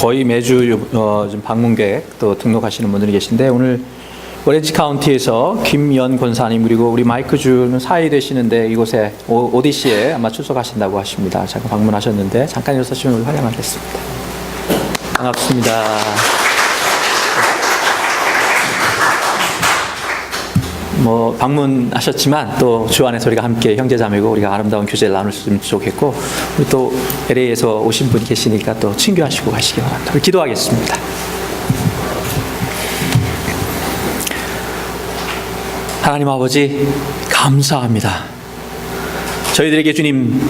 거의 매주 좀 방문객 또 등록하시는 분들이 계신데, 오늘 오렌지 카운티에서 김연 권사님 그리고 우리 마이크 주는 사회 되시는데 이곳에 ODC에 아마 출석하신다고 하십니다. 잠깐 방문하셨는데 잠깐 일어서시면 환영하겠습니다. 반갑습니다. 방문하셨지만 또 주 안에서 우리가 함께 형제자매고 우리가 아름다운 교제를 나눌 수 있으면 좋겠고, 우리 또 LA에서 오신 분이 계시니까 또 친교하시고 가시기 바랍니다. 우리 기도하겠습니다. 하나님 아버지, 감사합니다. 저희들에게 주님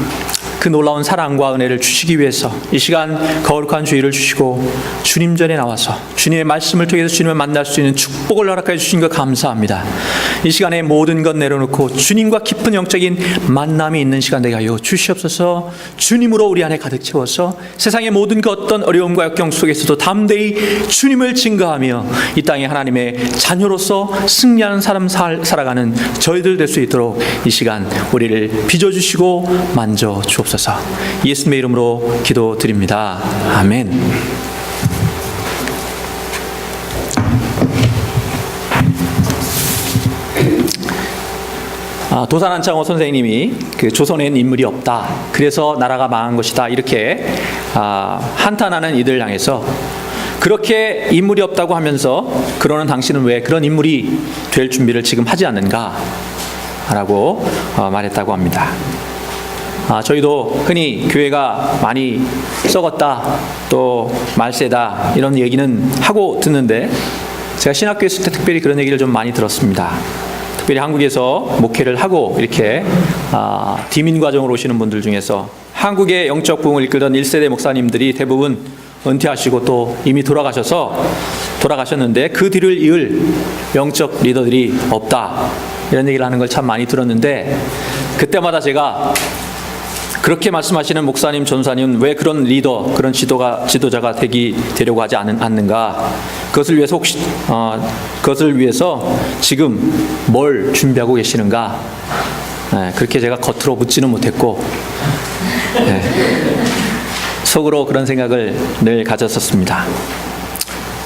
그 놀라운 사랑과 은혜를 주시기 위해서 이 시간 거룩한 주일을 주시고 주님 전에 나와서 주님의 말씀을 통해서 주님을 만날 수 있는 축복을 허락해 주신 것 감사합니다. 이 시간에 모든 것 내려놓고 주님과 깊은 영적인 만남이 있는 시간 되게 하여 주시옵소서. 주님으로 우리 안에 가득 채워서 세상의 모든 그 어떤 어려움과 역경 속에서도 담대히 주님을 증거하며 이 땅에 하나님의 자녀로서 승리하는 삶 살아가는 저희들 될 수 있도록 이 시간 우리를 빚어주시고 만져 주옵소서. 예수님의 이름으로 기도드립니다. 아멘. 도산 안창호 선생님이 그 조선엔 인물이 없다, 그래서 나라가 망한 것이다, 이렇게 한탄하는 이들을 향해서 그렇게 인물이 없다고 하면서 그러는 당신은 왜 그런 인물이 될 준비를 지금 하지 않는가 라고 말했다고 합니다. 저희도 흔히 교회가 많이 썩었다, 또 말세다, 이런 얘기는 하고 듣는데, 제가 신학교에 있을 때 특별히 그런 얘기를 좀 많이 들었습니다. 특별히 한국에서 목회를 하고 이렇게 디민 과정으로 오시는 분들 중에서 한국의 영적 부흥을 이끌던 1세대 목사님들이 대부분 은퇴하시고 또 이미 돌아가셨는데 그 뒤를 이을 영적 리더들이 없다, 이런 얘기를 하는 걸 참 많이 들었는데, 그때마다 제가 그렇게 말씀하시는 목사님, 전사님 왜 그런 리더, 그런 지도자가 되려고 하지 않는가? 그것을 위해서 지금 뭘 준비하고 계시는가? 그렇게 제가 겉으로 묻지는 못했고, 속으로 그런 생각을 늘 가졌었습니다.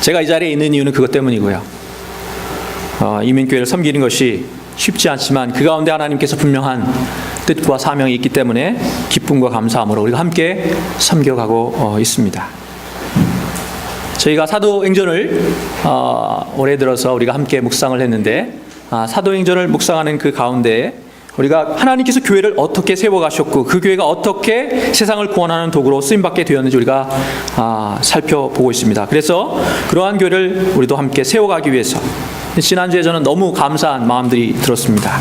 제가 이 자리에 있는 이유는 그것 때문이고요. 이민교회를 섬기는 것이 쉽지 않지만 그 가운데 하나님께서 분명한 뜻과 사명이 있기 때문에 기쁨과 감사함으로 우리가 함께 섬겨가고 있습니다. 저희가 사도행전을 올해 들어서 우리가 함께 묵상을 했는데, 사도행전을 묵상하는 그 가운데 우리가 하나님께서 교회를 어떻게 세워가셨고 그 교회가 어떻게 세상을 구원하는 도구로 쓰임받게 되었는지 우리가 살펴보고 있습니다. 그래서 그러한 교회를 우리도 함께 세워가기 위해서 지난주에 저는 너무 감사한 마음들이 들었습니다.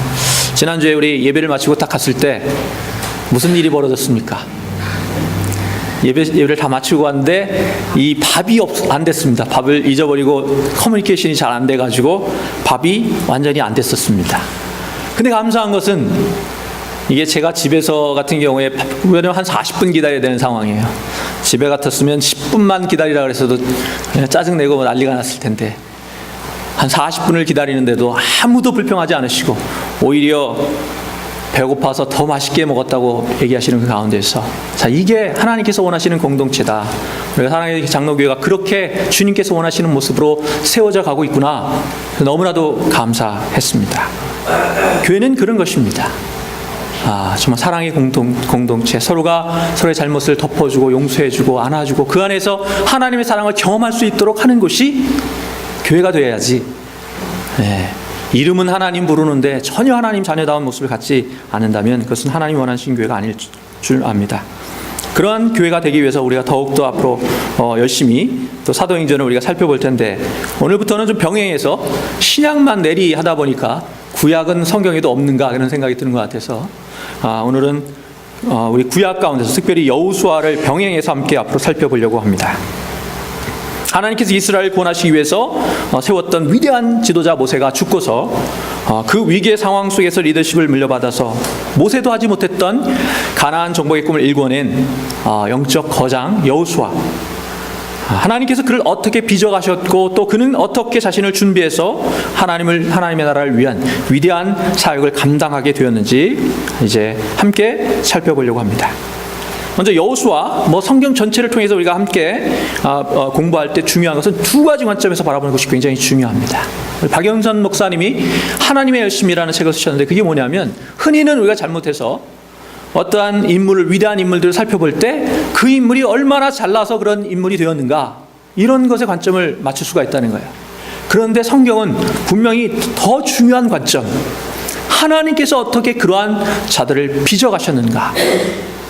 지난주에 우리 예배를 마치고 딱 갔을 때 무슨 일이 벌어졌습니까? 예배를 다 마치고 갔는데 이 밥이 안 됐습니다. 밥을 잊어버리고 커뮤니케이션이 잘 안 돼가지고 밥이 완전히 안 됐었습니다. 근데 감사한 것은 이게 제가 집에서 같은 경우에 왜냐면 한 40분 기다려야 되는 상황이에요. 집에 같았으면 10분만 기다리라 그랬어도 짜증내고 난리가 났을 텐데, 한 40분을 기다리는데도 아무도 불평하지 않으시고 오히려 배고파서 더 맛있게 먹었다고 얘기하시는 그 가운데서, 자, 이게 하나님께서 원하시는 공동체다. 우리가 사랑의 장로교회가 그렇게 주님께서 원하시는 모습으로 세워져 가고 있구나. 너무나도 감사했습니다. 교회는 그런 것입니다. 정말 사랑의 공동체, 서로가 서로의 잘못을 덮어주고 용서해주고 안아주고 그 안에서 하나님의 사랑을 경험할 수 있도록 하는 것이 교회가 되어야지. 이름은 하나님 부르는데 전혀 하나님 자녀다운 모습을 갖지 않는다면 그것은 하나님 원하시는 교회가 아닐 줄 압니다. 그러한 교회가 되기 위해서 우리가 더욱더 앞으로 열심히 또 사도행전을 우리가 살펴볼 텐데, 오늘부터는 좀 병행해서 신약만 내리하다 보니까 구약은 성경에도 없는가 그런 생각이 드는 것 같아서 오늘은 우리 구약 가운데서 특별히 여호수아를 병행해서 함께 앞으로 살펴보려고 합니다. 하나님께서 이스라엘을 구원하시기 위해서 세웠던 위대한 지도자 모세가 죽고서 그 위기의 상황 속에서 리더십을 물려받아서 모세도 하지 못했던 가나안 정복의 꿈을 일궈낸 영적 거장 여호수아, 하나님께서 그를 어떻게 빚어가셨고 또 그는 어떻게 자신을 준비해서 하나님의 나라를 위한 위대한 사역을 감당하게 되었는지 이제 함께 살펴보려고 합니다. 먼저 여호수아, 성경 전체를 통해서 우리가 함께 공부할 때 중요한 것은 두 가지 관점에서 바라보는 것이 굉장히 중요합니다. 박영선 목사님이 하나님의 열심이라는 책을 쓰셨는데 그게 뭐냐면, 흔히는 우리가 잘못해서 어떠한 인물을, 위대한 인물들을 살펴볼 때 그 인물이 얼마나 잘나서 그런 인물이 되었는가, 이런 것에 관점을 맞출 수가 있다는 거예요. 그런데 성경은 분명히 더 중요한 관점, 하나님께서 어떻게 그러한 자들을 빚어가셨는가,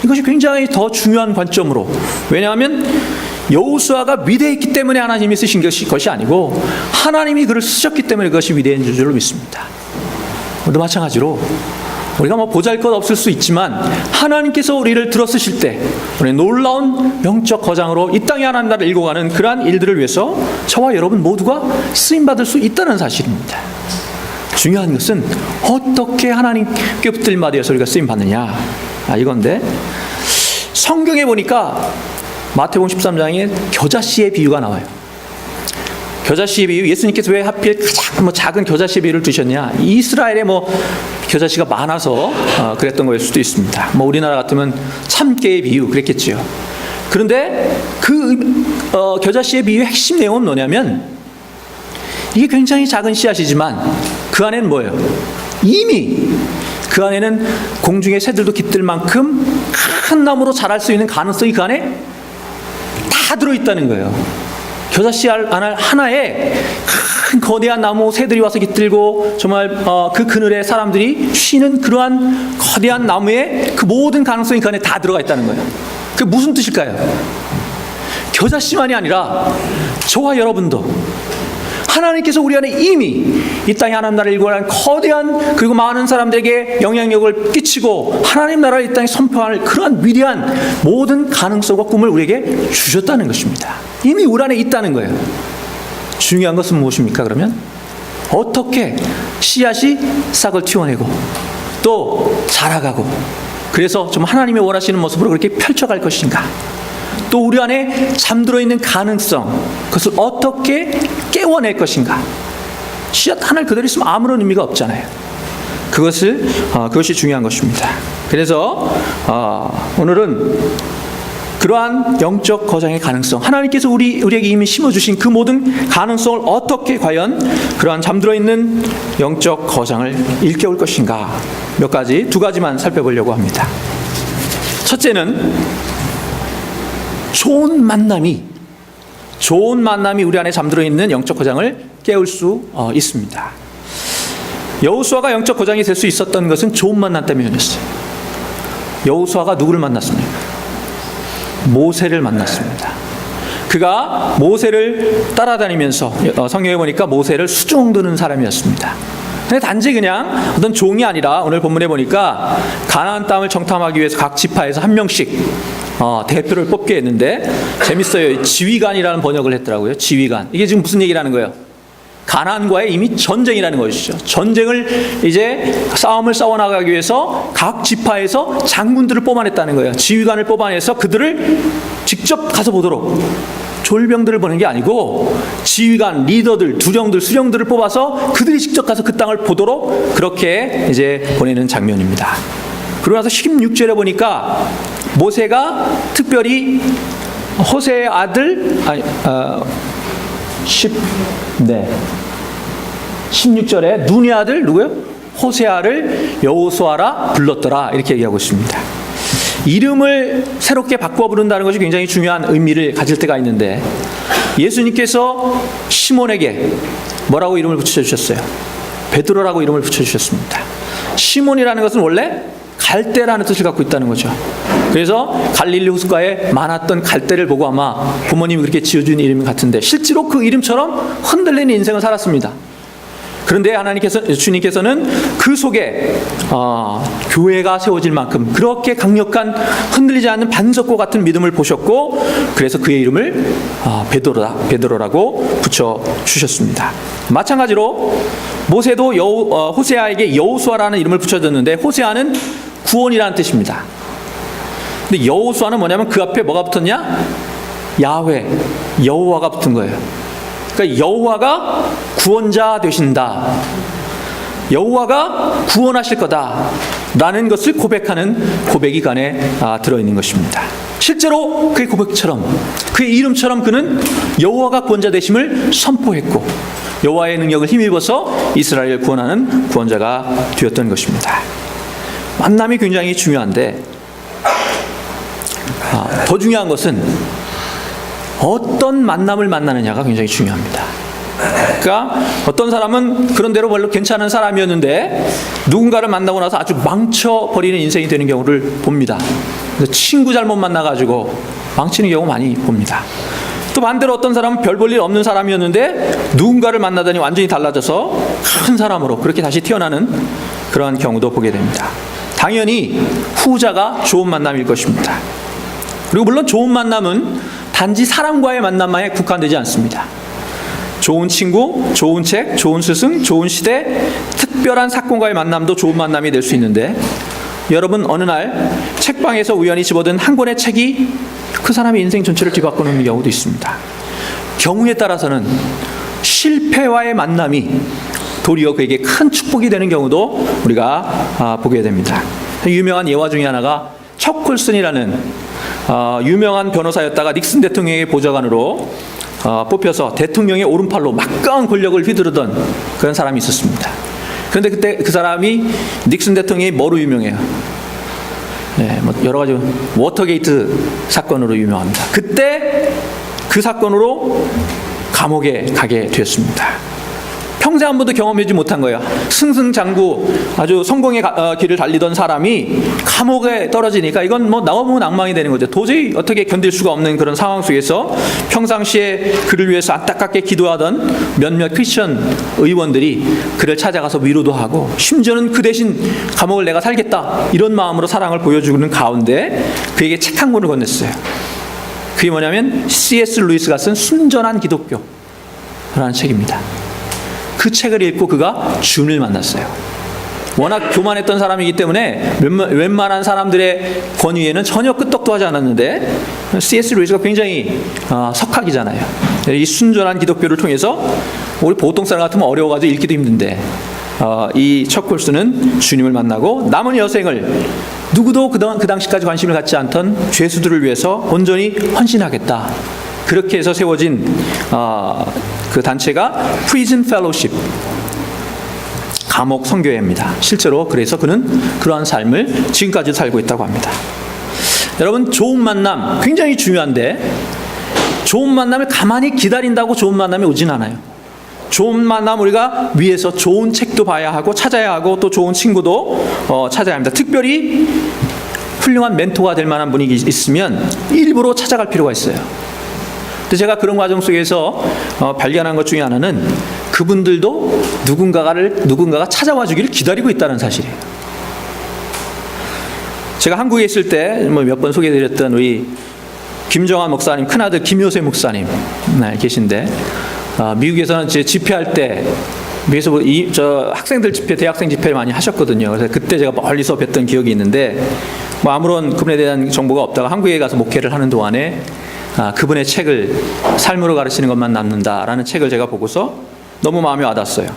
이것이 굉장히 더 중요한 관점으로, 왜냐하면 여호수아가 위대했기 때문에 하나님이 쓰신 것이 아니고 하나님이 그를 쓰셨기 때문에 그것이 위대한 줄로 믿습니다. 우리도 마찬가지로 우리가 보잘것없을 수 있지만 하나님께서 우리를 들어 쓰실 때 우리 놀라운 영적 거장으로 이 땅에 하나님 나라를 일궈가는 그러한 일들을 위해서 저와 여러분 모두가 쓰임받을 수 있다는 사실입니다. 중요한 것은 어떻게 하나님께 붙들림받아서 우리가 쓰임받느냐, 이건데, 성경에 보니까 마태복음 13장에 겨자씨의 비유가 나와요. 겨자씨의 비유, 예수님께서 왜 하필 가장 작은 겨자씨의 비유를 두셨냐, 이스라엘에 겨자씨가 많아서 그랬던 거일 수도 있습니다. 우리나라 같으면 참깨의 비유 그랬겠지요. 그런데 그 겨자씨의 비유의 핵심 내용은 뭐냐면, 이게 굉장히 작은 씨앗이지만 그 안에는 뭐예요? 이미 그 안에는 공중의 새들도 깃들 만큼 큰 나무로 자랄 수 있는 가능성이 그 안에 다 들어있다는 거예요. 겨자씨 알 하나에 큰 거대한 나무 새들이 와서 깃들고 정말 그 그늘에 사람들이 쉬는 그러한 거대한 나무에 그 모든 가능성이 그 안에 다 들어가 있다는 거예요. 그게 무슨 뜻일까요? 겨자씨만이 아니라 저와 여러분도 하나님께서 우리 안에 이미 이 땅에 하나님 나라를 일궈가는 거대한, 그리고 많은 사람들에게 영향력을 끼치고 하나님 나라를 이 땅에 선포할 그러한 위대한 모든 가능성과 꿈을 우리에게 주셨다는 것입니다. 이미 우리 안에 있다는 거예요. 중요한 것은 무엇입니까? 그러면 어떻게 씨앗이 싹을 틔워내고 또 자라가고, 그래서 좀 하나님이 원하시는 모습으로 그렇게 펼쳐갈 것인가, 또 우리 안에 잠들어 있는 가능성, 그것을 어떻게 깨워낼 것인가. 씨앗 하나를 그대로 있으면 아무런 의미가 없잖아요. 그것이 중요한 것입니다. 그래서 오늘은 그러한 영적 거장의 가능성, 하나님께서 우리에게 이미 심어주신 그 모든 가능성을 어떻게 과연 그러한 잠들어 있는 영적 거장을 일깨울 것인가, 두 가지만 살펴보려고 합니다. 첫째는 좋은 만남이 우리 안에 잠들어 있는 영적 거장을 깨울 수 있습니다. 여호수아가 영적 거장이 될 수 있었던 것은 좋은 만남 때문이었어요. 여호수아가 누구를 만났습니까? 모세를 만났습니다. 그가 모세를 따라다니면서 성경에 보니까 모세를 수종드는 사람이었습니다. 근데 단지 그냥 어떤 종이 아니라 오늘 본문에 보니까 가나안 땅을 정탐하기 위해서 각 지파에서 한 명씩 대표를 뽑게 했는데, 재밌어요. 지휘관이라는 번역을 했더라고요. 지휘관. 이게 지금 무슨 얘기라는 거예요? 가나안과의 이미 전쟁이라는 것이죠. 전쟁을 이제 싸움을 싸워나가기 위해서 각 지파에서 장군들을 뽑아냈다는 거예요. 지휘관을 뽑아내서 그들을 직접 가서 보도록, 졸병들을 보낸 게 아니고 지휘관, 리더들, 두령들, 수령들을 뽑아서 그들이 직접 가서 그 땅을 보도록 그렇게 이제 보내는 장면입니다. 그러고 나서 16절에 보니까 모세가 특별히 호세의 아들, 16절에 눈의 아들 누구요? 호세아를 여호수아라 불렀더라, 이렇게 얘기하고 있습니다. 이름을 새롭게 바꿔 부른다는 것이 굉장히 중요한 의미를 가질 때가 있는데, 예수님께서 시몬에게 뭐라고 이름을 붙여주셨어요? 베드로라고 이름을 붙여주셨습니다. 시몬이라는 것은 원래 갈대라는 뜻을 갖고 있다는 거죠. 그래서 갈릴리 호숫가에 많았던 갈대를 보고 아마 부모님이 그렇게 지어준 이름 같은데, 실제로 그 이름처럼 흔들리는 인생을 살았습니다. 그런데 주님께서는 그 속에 교회가 세워질 만큼 그렇게 강력한, 흔들리지 않는 반석과 같은 믿음을 보셨고, 그래서 그의 이름을 베드로라고 붙여주셨습니다. 마찬가지로 모세도 호세아에게 여호수아라는 이름을 붙여줬는데, 호세아는 구원이라는 뜻입니다. 근데 여호수아는 뭐냐면 그 앞에 뭐가 붙었냐? 야훼, 여호와가 붙은 거예요. 그러니까 여호와가 구원자 되신다. 여호와가 구원하실 거다라는 것을 고백하는 고백이 그 안에 들어있는 것입니다. 실제로 그의 고백처럼, 그의 이름처럼 그는 여호와가 구원자 되심을 선포했고 여호와의 능력을 힘입어서 이스라엘을 구원하는 구원자가 되었던 것입니다. 만남이 굉장히 중요한데 더 중요한 것은 어떤 만남을 만나느냐가 굉장히 중요합니다. 그러니까 어떤 사람은 그런대로 별로 괜찮은 사람이었는데 누군가를 만나고 나서 아주 망쳐버리는 인생이 되는 경우를 봅니다. 친구 잘못 만나가지고 망치는 경우 많이 봅니다. 또 반대로 어떤 사람은 별 볼 일 없는 사람이었는데 누군가를 만나더니 완전히 달라져서 큰 사람으로 그렇게 다시 태어나는 그러한 경우도 보게 됩니다. 당연히 후자가 좋은 만남일 것입니다. 그리고 물론 좋은 만남은 단지 사람과의 만남만에 국한되지 않습니다. 좋은 친구, 좋은 책, 좋은 스승, 좋은 시대, 특별한 사건과의 만남도 좋은 만남이 될 수 있는데 여러분 어느 날 책방에서 우연히 집어든 한 권의 책이 그 사람의 인생 전체를 뒤바꿔 놓는 경우도 있습니다. 경우에 따라서는 실패와의 만남이 도리어 그에게 큰 축복이 되는 경우도 우리가 보게 됩니다. 유명한 예화 중에 하나가 척콜슨이라는 유명한 변호사였다가 닉슨 대통령의 보좌관으로 뽑혀서 대통령의 오른팔로 막강한 권력을 휘두르던 그런 사람이 있었습니다. 그런데 그때 그 사람이 닉슨 대통령이 뭐로 유명해요? 네, 뭐 여러 가지 워터게이트 사건으로 유명합니다. 그때 그 사건으로 감옥에 가게 되었습니다. 평생 한 번도 경험하지 못한 거예요. 승승장구 아주 성공의 길을 달리던 사람이 감옥에 떨어지니까 이건 뭐 너무 낭망이 되는 거죠. 도저히 어떻게 견딜 수가 없는 그런 상황 속에서 평상시에 그를 위해서 안타깝게 기도하던 몇몇 크리스천 의원들이 그를 찾아가서 위로도 하고 심지어는 그 대신 감옥을 내가 살겠다 이런 마음으로 사랑을 보여주는 가운데 그에게 책 한 권을 건넸어요. 그게 뭐냐면 C.S. 루이스가 쓴 순전한 기독교라는 책입니다. 그 책을 읽고 그가 주님을 만났어요. 워낙 교만했던 사람이기 때문에 웬만한 사람들의 권위에는 전혀 끄떡도 하지 않았는데 C.S. 루이스가 굉장히 석학이잖아요. 이 순전한 기독교를 통해서 우리 보통 사람 같으면 어려워가지고 읽기도 힘든데 이 척콜스는 주님을 만나고 남은 여생을 누구도 그 당시까지 관심을 갖지 않던 죄수들을 위해서 온전히 헌신하겠다. 그렇게 해서 세워진 그 단체가 Prison Fellowship, 감옥 선교회입니다. 실제로 그래서 그는 그러한 삶을 지금까지 살고 있다고 합니다. 여러분, 좋은 만남 굉장히 중요한데 좋은 만남을 가만히 기다린다고 좋은 만남이 오진 않아요. 좋은 만남 우리가 위해서 좋은 책도 봐야 하고 찾아야 하고 또 좋은 친구도 찾아야 합니다. 특별히 훌륭한 멘토가 될 만한 분이 있으면 일부러 찾아갈 필요가 있어요. 근데 제가 그런 과정 속에서 발견한 것 중에 하나는 그분들도 누군가가 찾아와 주기를 기다리고 있다는 사실이에요. 제가 한국에 있을 때 몇 번 소개해드렸던 우리 김정환 목사님 큰아들 김효세 목사님 계신데 미국에서는 제 집회할 때 미국에서 저 학생들 집회, 대학생 집회를 많이 하셨거든요. 그래서 그때 제가 멀리서 뵀던 기억이 있는데 아무런 그분에 대한 정보가 없다가 한국에 가서 목회를 하는 동안에 그분의 책을 삶으로 가르치는 것만 남는다라는 책을 제가 보고서 너무 마음에 와닿았어요.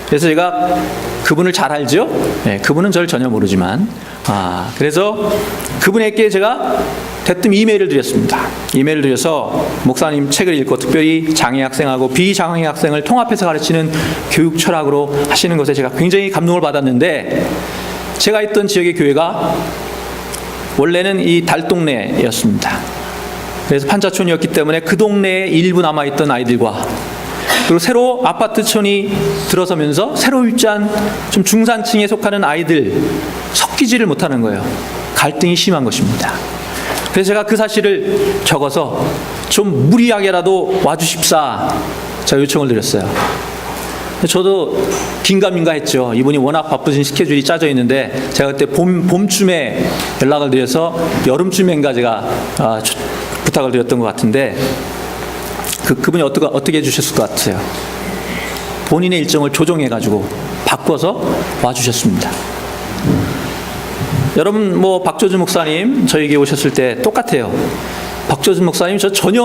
그래서 제가 그분을 잘 알죠? 네, 그분은 저를 전혀 모르지만 그래서 그분에게 제가 대뜸 이메일을 드렸습니다. 이메일을 드려서 목사님 책을 읽고 특별히 장애 학생하고 비장애 학생을 통합해서 가르치는 교육 철학으로 하시는 것에 제가 굉장히 감동을 받았는데 제가 있던 지역의 교회가 원래는 이 달동네였습니다. 그래서 판자촌이었기 때문에 그 동네에 일부 남아있던 아이들과 그리고 새로 아파트촌이 들어서면서 새로 입주한 좀 중산층에 속하는 아이들 섞이지를 못하는 거예요. 갈등이 심한 것입니다. 그래서 제가 그 사실을 적어서 좀 무리하게라도 와주십사 제가 요청을 드렸어요. 저도 긴가민가 했죠. 이분이 워낙 바쁘신 스케줄이 짜져 있는데 제가 그때 봄쯤에 연락을 드려서 여름쯤인가 제가 부탁을 드렸던 것 같은데 그분이 어떻게 해주셨을 것 같아요? 본인의 일정을 조정해가지고 바꿔서 와주셨습니다. 여러분 박조준 목사님 저에게 오셨을 때 똑같아요. 박조준 목사님 저 전혀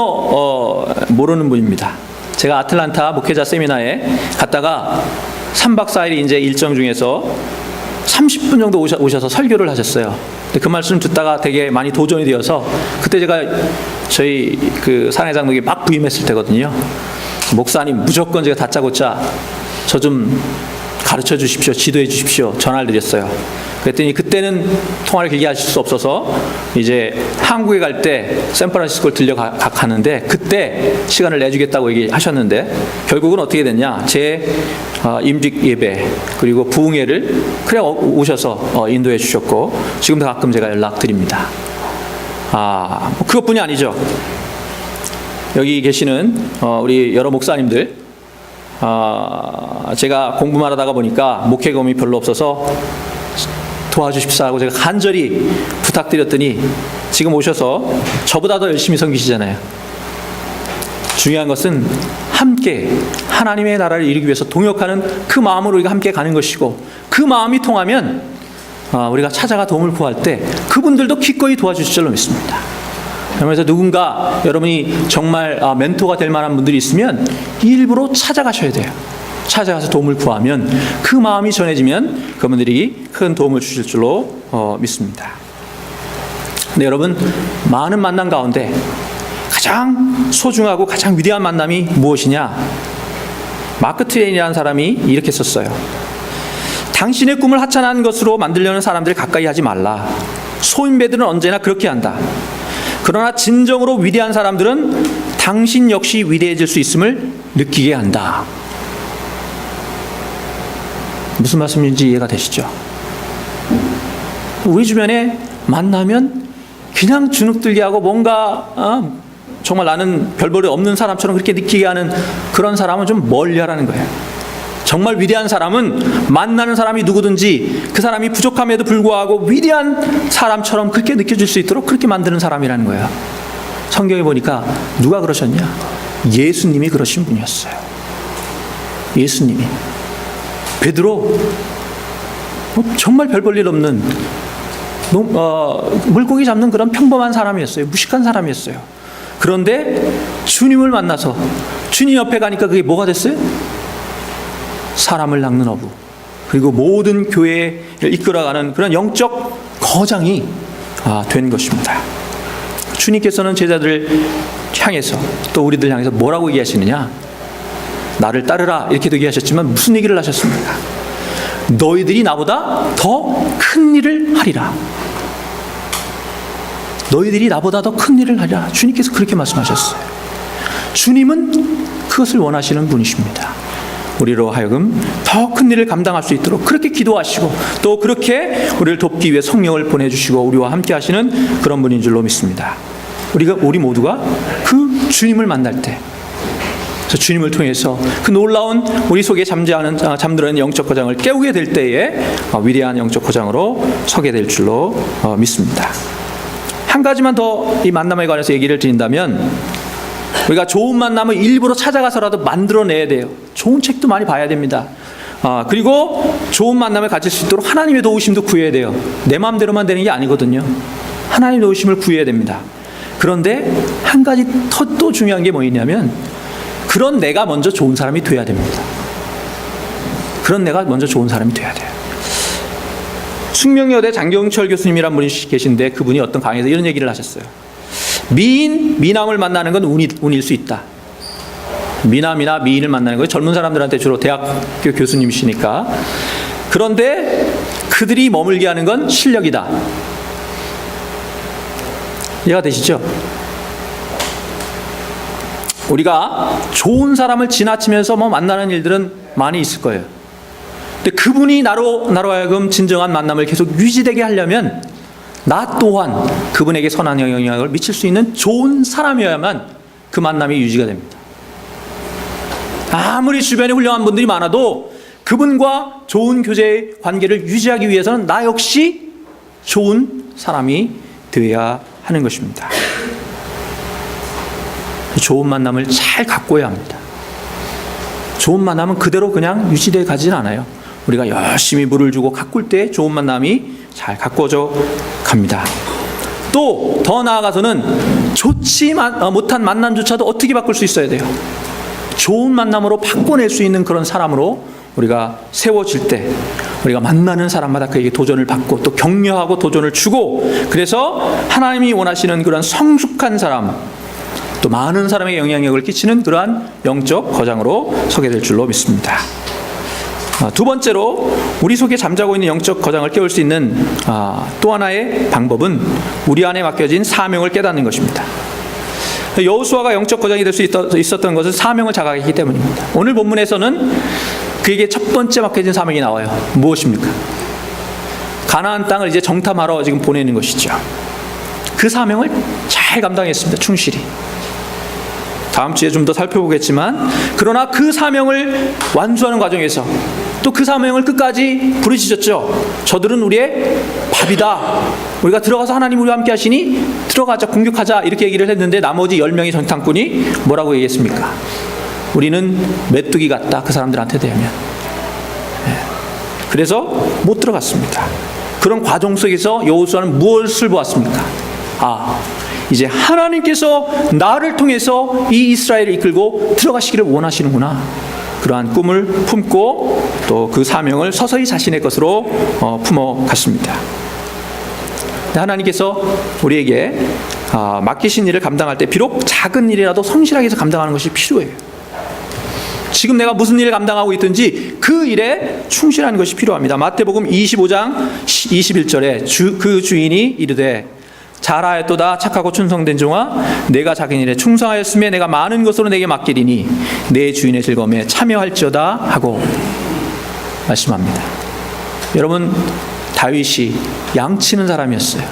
모르는 분입니다. 제가 아틀란타 목회자 세미나에 갔다가 3박 4일 이제 일정 중에서 30분 정도 오셔서 설교를 하셨어요. 근데 그 말씀 듣다가 되게 많이 도전이 되어서 그때 제가 저희 그 사내장독에 막 부임했을 때거든요. 목사님 무조건 제가 다짜고짜 저 좀 가르쳐 주십시오, 지도해 주십시오 전화를 드렸어요. 그랬더니 그때는 통화를 길게 하실 수 없어서 이제 한국에 갈 때 샌프란시스코를 가는데 그때 시간을 내주겠다고 얘기하셨는데 결국은 어떻게 됐냐, 제 임직 예배 그리고 부흥회를 그래 오셔서 인도해 주셨고 지금도 가끔 제가 연락드립니다. 그것뿐이 아니죠. 여기 계시는 우리 여러 목사님들, 제가 공부만 하다가 보니까 목회금이 별로 없어서 도와주십사 하고 제가 간절히 부탁드렸더니 지금 오셔서 저보다 더 열심히 섬기시잖아요. 중요한 것은 함께 하나님의 나라를 이루기 위해서 동역하는 그 마음으로 우리가 함께 가는 것이고, 그 마음이 통하면 우리가 찾아가 도움을 구할 때 그분들도 기꺼이 도와주실 줄로 믿습니다. 그래서 누군가 여러분이 정말 멘토가 될 만한 분들이 있으면 일부러 찾아가셔야 돼요. 찾아가서 도움을 구하면 그 마음이 전해지면 그분들이 큰 도움을 주실 줄로 믿습니다. 근데 여러분, 많은 만남 가운데 가장 소중하고 가장 위대한 만남이 무엇이냐? 마크 트웨인이라는 사람이 이렇게 썼어요. 당신의 꿈을 하찮은 것으로 만들려는 사람들 가까이 하지 말라. 소인배들은 언제나 그렇게 한다. 그러나 진정으로 위대한 사람들은 당신 역시 위대해질 수 있음을 느끼게 한다. 무슨 말씀인지 이해가 되시죠? 우리 주변에 만나면 그냥 주눅들게 하고 뭔가 정말 나는 별 볼이 없는 사람처럼 그렇게 느끼게 하는 그런 사람은 좀 멀리 하라는 거예요. 정말 위대한 사람은 만나는 사람이 누구든지 그 사람이 부족함에도 불구하고 위대한 사람처럼 그렇게 느껴질 수 있도록 그렇게 만드는 사람이라는 거예요. 성경에 보니까 누가 그러셨냐? 예수님이 그러신 분이었어요. 예수님이. 베드로 정말 별 볼 일 없는 물고기 잡는 그런 평범한 사람이었어요. 무식한 사람이었어요. 그런데 주님을 만나서 주님 옆에 가니까 그게 뭐가 됐어요? 사람을 낚는 어부, 그리고 모든 교회를 이끌어가는 그런 영적 거장이 된 것입니다. 주님께서는 제자들을 향해서 또 우리들 향해서 뭐라고 얘기하시느냐? 나를 따르라 이렇게도 얘기하셨지만 무슨 얘기를 하셨습니까? 너희들이 나보다 더 큰 일을 하리라. 너희들이 나보다 더 큰 일을 하리라. 주님께서 그렇게 말씀하셨어요. 주님은 그것을 원하시는 분이십니다. 우리로 하여금 더 큰 일을 감당할 수 있도록 그렇게 기도하시고 또 그렇게 우리를 돕기 위해 성령을 보내주시고 우리와 함께 하시는 그런 분인 줄로 믿습니다. 우리 모두가 그 주님을 만날 때, 그래서 주님을 통해서 그 놀라운 우리 속에 잠들어있는 영적 거장을 깨우게 될 때에 위대한 영적 거장으로 서게 될 줄로 믿습니다. 한 가지만 더 이 만남에 관해서 얘기를 드린다면, 우리가 좋은 만남을 일부러 찾아가서라도 만들어내야 돼요. 좋은 책도 많이 봐야 됩니다. 그리고 좋은 만남을 가질 수 있도록 하나님의 도우심도 구해야 돼요. 내 마음대로만 되는 게 아니거든요. 하나님의 도우심을 구해야 됩니다. 그런데 한 가지 또 중요한 게 뭐냐면, 그런 내가 먼저 좋은 사람이 돼야 됩니다. 그런 내가 먼저 좋은 사람이 돼야 돼요. 숙명여대 장경철 교수님이란 분이 계신데 그분이 어떤 강의에서 이런 얘기를 하셨어요. 미남을 만나는 건 운일 수 있다. 미남이나 미인을 만나는 건 젊은 사람들한테 주로 대학교 교수님이시니까. 그런데 그들이 머물게 하는 건 실력이다. 이해가 되시죠? 우리가 좋은 사람을 지나치면서 만나는 일들은 많이 있을 거예요. 근데 그분이 나로 하여금 진정한 만남을 계속 유지되게 하려면 나 또한 그분에게 선한 영향을 미칠 수 있는 좋은 사람이어야만 그 만남이 유지가 됩니다. 아무리 주변에 훌륭한 분들이 많아도 그분과 좋은 교제의 관계를 유지하기 위해서는 나 역시 좋은 사람이 되어야 하는 것입니다. 좋은 만남을 잘 가꿔야 합니다. 좋은 만남은 그대로 그냥 유지되어 가지는 않아요. 우리가 열심히 물을 주고 가꿀 때 좋은 만남이 잘 가꿔져 갑니다. 또 더 나아가서는 좋지 못한 만남조차도 어떻게 바꿀 수 있어야 돼요? 좋은 만남으로 바꿔낼 수 있는 그런 사람으로 우리가 세워질 때 우리가 만나는 사람마다 그에게 도전을 받고 또 격려하고 도전을 주고, 그래서 하나님이 원하시는 그런 성숙한 사람, 또 많은 사람에게 영향력을 끼치는 그러한 영적 거장으로 서게 될 줄로 믿습니다. 두 번째로 우리 속에 잠자고 있는 영적 거장을 깨울 수 있는 또 하나의 방법은 우리 안에 맡겨진 사명을 깨닫는 것입니다. 여호수아가 영적 거장이 될 수 있었던 것은 사명을 자각했기 때문입니다. 오늘 본문에서는 그에게 첫 번째 맡겨진 사명이 나와요. 무엇입니까? 가나안 땅을 이제 정탐하러 지금 보내는 것이죠. 그 사명을 잘 감당했습니다. 충실히. 다음 주에 좀 더 살펴보겠지만, 그러나 그 사명을 완수하는 과정에서 또 그 사명을 끝까지 부르짖었죠. 저들은 우리의 밥이다. 우리가 들어가서 하나님 우리와 함께 하시니 들어가자, 공격하자, 이렇게 얘기를 했는데 나머지 10명의 정탐꾼이 뭐라고 얘기했습니까? 우리는 메뚜기 같다, 그 사람들한테 대하면. 그래서 못 들어갔습니다. 그런 과정 속에서 여호수아는 무엇을 보았습니까? 이제 하나님께서 나를 통해서 이 이스라엘을 이끌고 들어가시기를 원하시는구나. 그러한 꿈을 품고 또 그 사명을 서서히 자신의 것으로 품어갔습니다. 하나님께서 우리에게 맡기신 일을 감당할 때 비록 작은 일이라도 성실하게 해서 감당하는 것이 필요해요. 지금 내가 무슨 일을 감당하고 있든지 그 일에 충실하는 것이 필요합니다. 마태복음 25장 21절에 그 주인이 이르되 잘하였도다 착하고 충성된 종아, 내가 작은 일에 충성하였으며 내가 많은 것으로 내게 맡기리니 내 주인의 즐거움에 참여할지어다 하고 말씀합니다. 여러분, 다윗이 양치는 사람이었어요.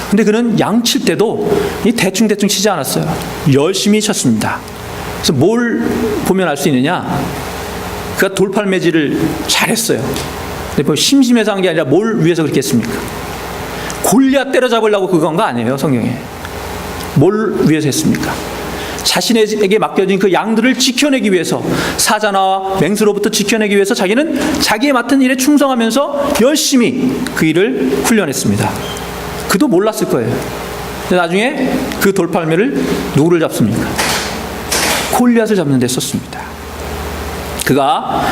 근데 그는 양칠 때도 대충 치지 않았어요. 열심히 쳤습니다. 그래서 뭘 보면 알 수 있느냐? 그가 돌팔매질을 잘했어요. 근데 뭐 심심해서 한 게 아니라 뭘 위해서 그렇게 했습니까? 골리앗 때려잡으려고 그건 거 아니에요, 성경에. 뭘 위해서 했습니까? 자신에게 맡겨진 그 양들을 지켜내기 위해서, 사자나 맹수로부터 지켜내기 위해서 자기는 자기의 맡은 일에 충성하면서 열심히 그 일을 훈련했습니다. 그도 몰랐을 거예요. 나중에 그 돌팔매를 누구를 잡습니까? 골리앗을 잡는 데 썼습니다. 그가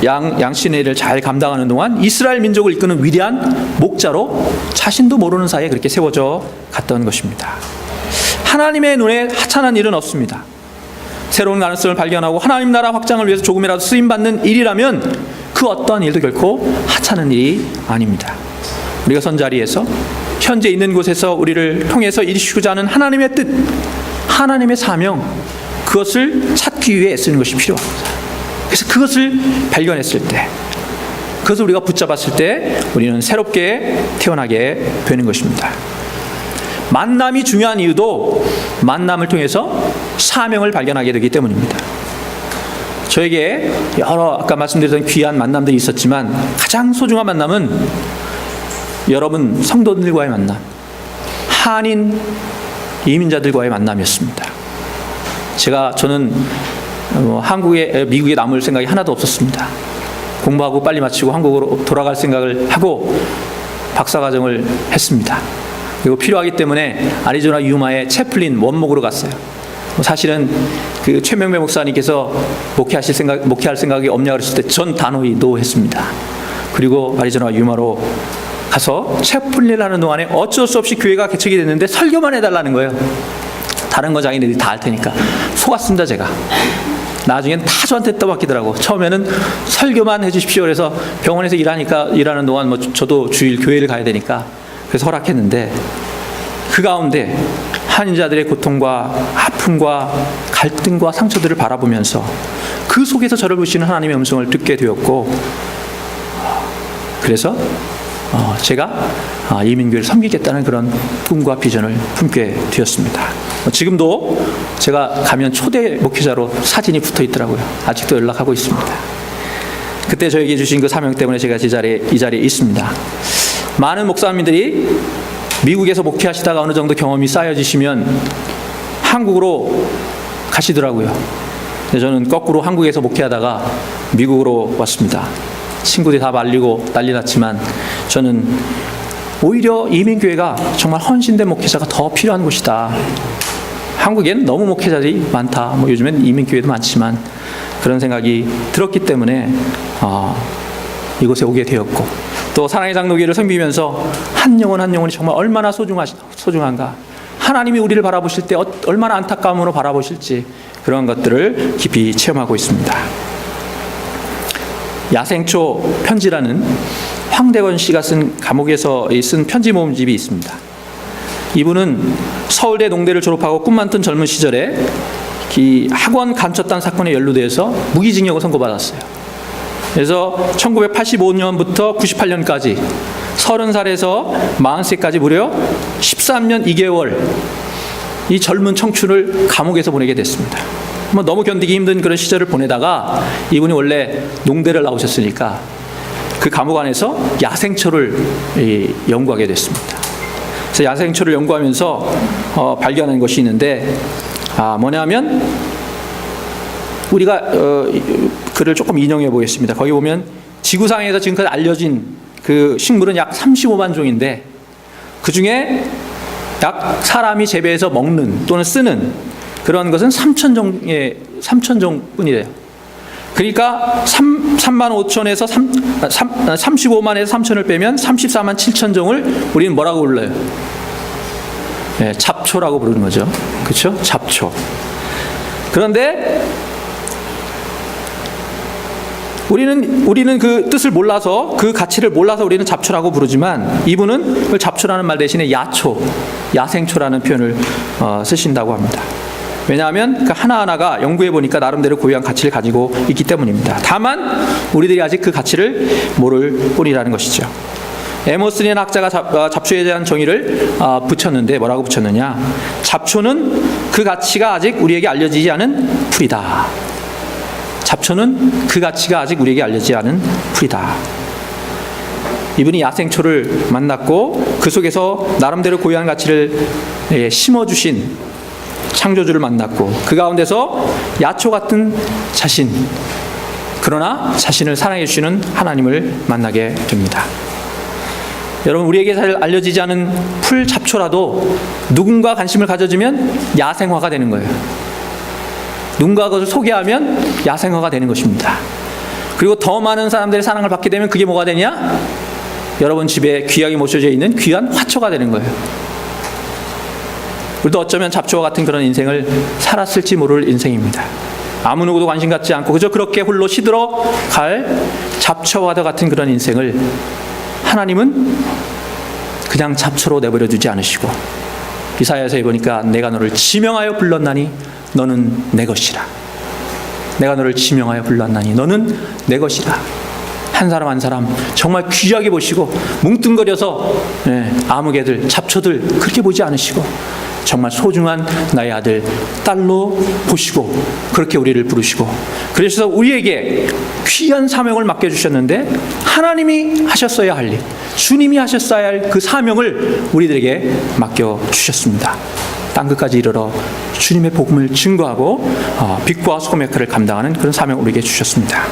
양신의 일을 잘 감당하는 동안 이스라엘 민족을 이끄는 위대한 목자로 자신도 모르는 사이에 그렇게 세워져 갔던 것입니다. 하나님의 눈에 하찮은 일은 없습니다. 새로운 가능성을 발견하고 하나님 나라 확장을 위해서 조금이라도 쓰임받는 일이라면 그 어떠한 일도 결코 하찮은 일이 아닙니다. 우리가 선 자리에서 현재 있는 곳에서 우리를 통해서 이루시고자 하는 하나님의 뜻, 하나님의 사명, 그것을 찾기 위해 애쓰는 것이 필요합니다. 그래서 그것을 발견했을 때, 그것을 우리가 붙잡았을 때 우리는 새롭게 태어나게 되는 것입니다. 만남이 중요한 이유도 만남을 통해서 사명을 발견하게 되기 때문입니다. 저에게 여러 아까 말씀드렸던 귀한 만남들이 있었지만 가장 소중한 만남은 여러분 성도들과의 만남, 한인 이민자들과의 만남이었습니다. 저는 미국에 남을 생각이 하나도 없었습니다. 공부하고 빨리 마치고 한국으로 돌아갈 생각을 하고 박사과정을 했습니다. 그리고 필요하기 때문에 애리조나 유마의 채플린 원목으로 갔어요. 사실은 그 최명배 목사님께서 목회할 생각이 없냐 그랬을 때 전 단호히 노했습니다. 그리고 애리조나 유마로 가서 채플린을 하는 동안에 어쩔 수 없이 교회가 개척이 됐는데 설교만 해달라는 거예요. 다른 거 자기네들이 다 할 테니까. 속았습니다, 제가. 나중엔 다 저한테 떠맡기더라고. 처음에는 설교만 해주십시오. 그래서 병원에서 일하는 동안 저도 주일 교회를 가야 되니까 그래서 허락했는데, 그 가운데 한인자들의 고통과 아픔과 갈등과 상처들을 바라보면서 그 속에서 저를 부르시는 하나님의 음성을 듣게 되었고, 그래서 제가 이민교회를 섬기겠다는 그런 꿈과 비전을 품게 되었습니다. 지금도 제가 가면 초대 목회자로 사진이 붙어 있더라고요. 아직도 연락하고 있습니다. 그때 저에게 주신 그 사명 때문에 제가 이 자리에 있습니다. 많은 목사님들이 미국에서 목회하시다가 어느 정도 경험이 쌓여지시면 한국으로 가시더라고요. 근데 저는 거꾸로 한국에서 목회하다가 미국으로 왔습니다. 친구들이 다 말리고 난리 났지만 저는 오히려 이민교회가 정말 헌신된 목회자가 더 필요한 곳이다. 한국엔 너무 목회자들이 많다. 요즘엔 이민교회도 많지만, 그런 생각이 들었기 때문에 이곳에 오게 되었고, 또 사랑의 장로교회를 섬기면서 한 영혼 한 영혼이 정말 얼마나 소중한가, 하나님이 우리를 바라보실 때 얼마나 안타까움으로 바라보실지 그런 것들을 깊이 체험하고 있습니다. 야생초 편지라는 황대건 씨가 쓴 감옥에서 쓴 편지 모음집이 있습니다. 이분은 서울대 농대를 졸업하고 꿈 많던 젊은 시절에 이 학원 간첩단 사건에 연루돼서 무기징역을 선고받았어요. 그래서 1985년부터 98년까지 30살에서 40세까지 무려 13년 2개월 이 젊은 청춘을 감옥에서 보내게 됐습니다. 너무 견디기 힘든 그런 시절을 보내다가 이분이 원래 농대를 나오셨으니까 그 감옥 안에서 야생초를 연구하게 됐습니다. 그래서 야생초를 연구하면서 발견한 것이 있는데, 뭐냐면 우리가 글을 조금 인용해 보겠습니다. 거기 보면 지구상에서 지금까지 알려진 그 식물은 약 35만 종인데, 그 중에 약 사람이 재배해서 먹는 또는 쓰는 그런 것은 3,000종뿐이래요. 그러니까 3만 5천에서 35만에서 3천을 빼면 34만 7천 종을 우리는 뭐라고 불러요? 네, 잡초라고 부르는 거죠. 그렇죠? 잡초. 그런데 우리는 그 뜻을 몰라서, 그 가치를 몰라서 우리는 잡초라고 부르지만, 이분은 그걸 잡초라는 말 대신에 야생초라는 표현을 쓰신다고 합니다. 왜냐하면 그 하나하나가 연구해 보니까 나름대로 고유한 가치를 가지고 있기 때문입니다. 다만 우리들이 아직 그 가치를 모를 뿐이라는 것이죠. 에머슨이라는 학자가 잡초에 대한 정의를 붙였는데, 뭐라고 붙였느냐? 잡초는 그 가치가 아직 우리에게 알려지지 않은 풀이다. 잡초는 그 가치가 아직 우리에게 알려지지 않은 풀이다. 이분이 야생초를 만났고 그 속에서 나름대로 고유한 가치를 심어주신 창조주를 만났고, 그 가운데서 야초 같은 자신, 그러나 자신을 사랑해 주시는 하나님을 만나게 됩니다. 여러분, 우리에게 잘 알려지지 않은 풀 잡초라도 누군가 관심을 가져주면 야생화가 되는 거예요. 누군가 그것을 소개하면 야생화가 되는 것입니다. 그리고 더 많은 사람들의 사랑을 받게 되면 그게 뭐가 되냐? 여러분 집에 귀하게 모셔져 있는 귀한 화초가 되는 거예요. 우리도 어쩌면 잡초와 같은 그런 인생을 살았을지 모를 인생입니다. 아무 누구도 관심 갖지 않고 그저 그렇게 홀로 시들어 갈 잡초와 같은 그런 인생을 하나님은 그냥 잡초로 내버려 두지 않으시고, 이사야서에 보니까 내가 너를 지명하여 불렀나니 너는 내 것이라. 내가 너를 지명하여 불렀나니 너는 내 것이라. 한 사람 한 사람 정말 귀하게 보시고, 뭉뚱거려서 아무개들 잡초들 그렇게 보지 않으시고 정말 소중한 나의 아들, 딸로 보시고 그렇게 우리를 부르시고, 그래서 우리에게 귀한 사명을 맡겨주셨는데, 하나님이 하셨어야 할 일, 주님이 하셨어야 할 그 사명을 우리들에게 맡겨주셨습니다. 땅끝까지 이르러 주님의 복음을 증거하고 빛과 소금의 역할을 감당하는 그런 사명을 우리에게 주셨습니다.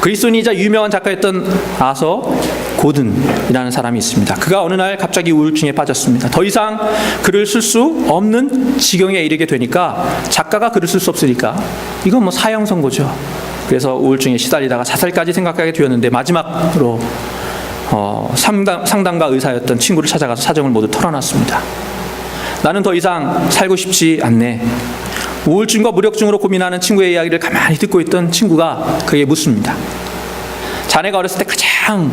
그리스도인이자 유명한 작가였던 아서 고든이라는 사람이 있습니다. 그가 어느 날 갑자기 우울증에 빠졌습니다. 더 이상 글을 쓸 수 없는 지경에 이르게 되니까, 작가가 글을 쓸 수 없으니까 이건 뭐 사형 선고죠. 그래서 우울증에 시달리다가 자살까지 생각하게 되었는데, 마지막으로 상담가 의사였던 친구를 찾아가서 사정을 모두 털어놨습니다. 나는 더 이상 살고 싶지 않네. 우울증과 무력증으로 고민하는 친구의 이야기를 가만히 듣고 있던 친구가 그에게 묻습니다. 자네가 어렸을 때 가장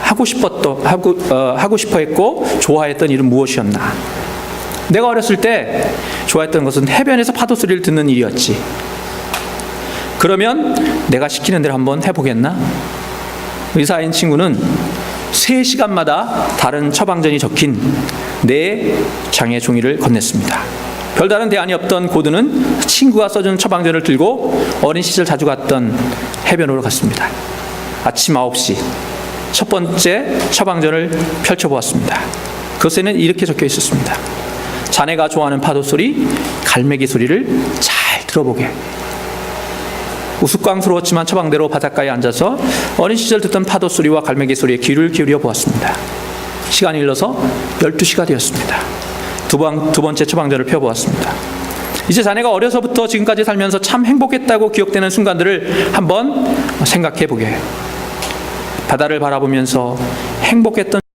하고 싶어 했고 좋아했던 일은 무엇이었나? 내가 어렸을 때 좋아했던 것은 해변에서 파도 소리를 듣는 일이었지. 그러면 내가 시키는 대로 한번 해보겠나? 의사인 친구는 3시간마다 다른 처방전이 적힌 4장의 종이를 건넸습니다. 별다른 대안이 없던 고든은 친구가 써준 처방전을 들고 어린 시절 자주 갔던 해변으로 갔습니다. 아침 9시 첫 번째 처방전을 펼쳐보았습니다. 그것에는 이렇게 적혀 있었습니다. 자네가 좋아하는 파도 소리, 갈매기 소리를 잘 들어보게. 우스꽝스러웠지만 처방대로 바닷가에 앉아서 어린 시절 듣던 파도 소리와 갈매기 소리에 귀를 기울여 보았습니다. 시간이 흘러서 12시가 되었습니다. 두 번째 처방전을 펴보았습니다. 이제 자네가 어려서부터 지금까지 살면서 참 행복했다고 기억되는 순간들을 한번 생각해 보게 해요. 바다를 바라보면서 행복했던